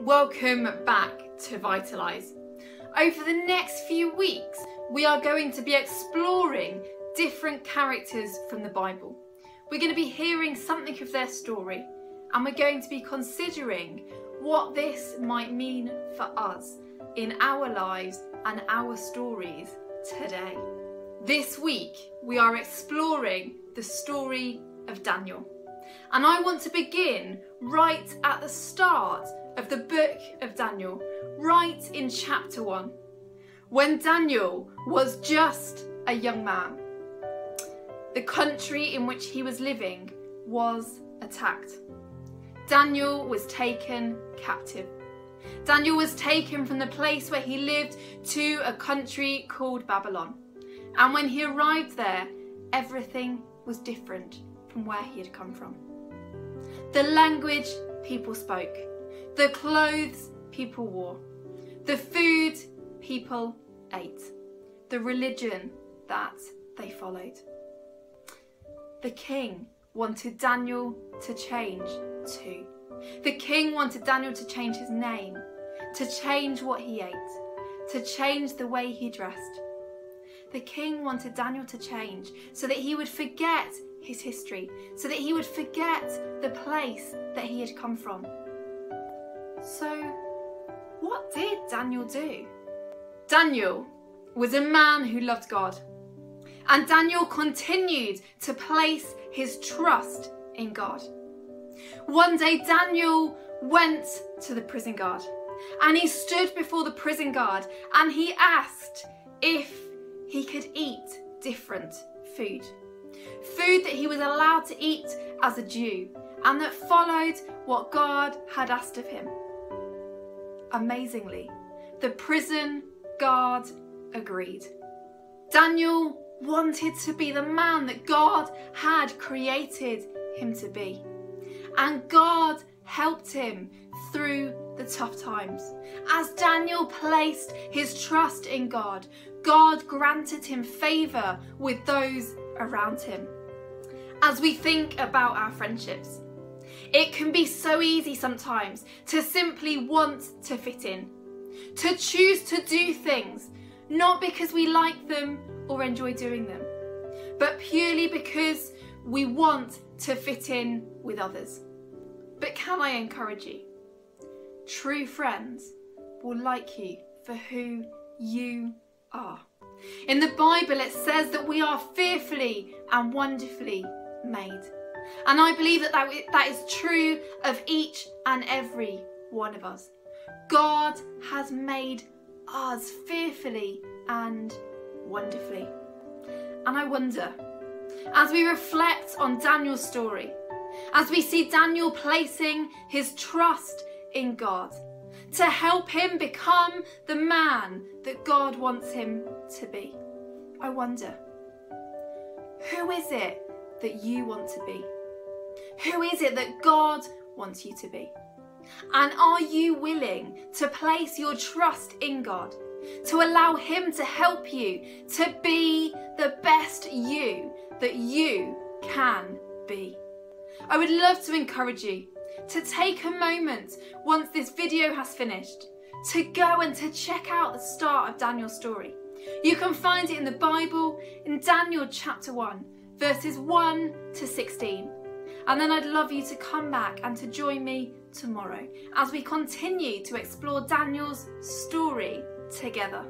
Welcome back to Vitalise. Over the next few weeks, we are going to be exploring different characters from the Bible. We're going to be hearing something of their story, and we're going to be considering what this might mean for us in our lives and our stories today. This week, we are exploring the story of Daniel. And I want to begin right at the start of the book of Daniel, right in chapter 1, when Daniel was just a young man. The country in which he was living was attacked. Daniel was taken captive. Daniel was taken from the place where he lived to a country called Babylon. And when he arrived there, everything was different from where he had come from. The language people spoke, the clothes people wore, the food people ate, the religion that they followed. The king wanted Daniel to change too. The king wanted Daniel to change his name, to change what he ate, to change the way he dressed. The king wanted Daniel to change so that he would forget his history, so that he would forget the place that he had come from. So, what did Daniel do? Daniel was a man who loved God, and Daniel continued to place his trust in God. One day Daniel went to the prison guard, and he stood before the prison guard and he asked if he could eat different food. Food that he was allowed to eat as a Jew and that followed what God had asked of him. Amazingly, the prison guard agreed. Daniel wanted to be the man that God had created him to be. And God helped him through the tough times. As Daniel placed his trust in God, God granted him favour with those around him. As we think about our friendships, it can be so easy sometimes to simply want to fit in, to choose to do things not because we like them or enjoy doing them, but purely because we want to fit in with others. But can I encourage you? True friends will like you for who you are. In the Bible it says that we are fearfully and wonderfully made. And I believe that is true of each and every one of us. God has made us fearfully and wonderfully. And I wonder, as we reflect on Daniel's story, as we see Daniel placing his trust in God to help him become the man that God wants him to be, I wonder, who is it that you want to be? Who is it that God wants you to be? And are you willing to place your trust in God, to allow him to help you to be the best you that you can be? I would love to encourage you to take a moment once this video has finished to go and to check out the start of Daniel's story. You can find it in the Bible in Daniel chapter 1, verses 1 to 16. And then I'd love you to come back and to join me tomorrow as we continue to explore Daniel's story together.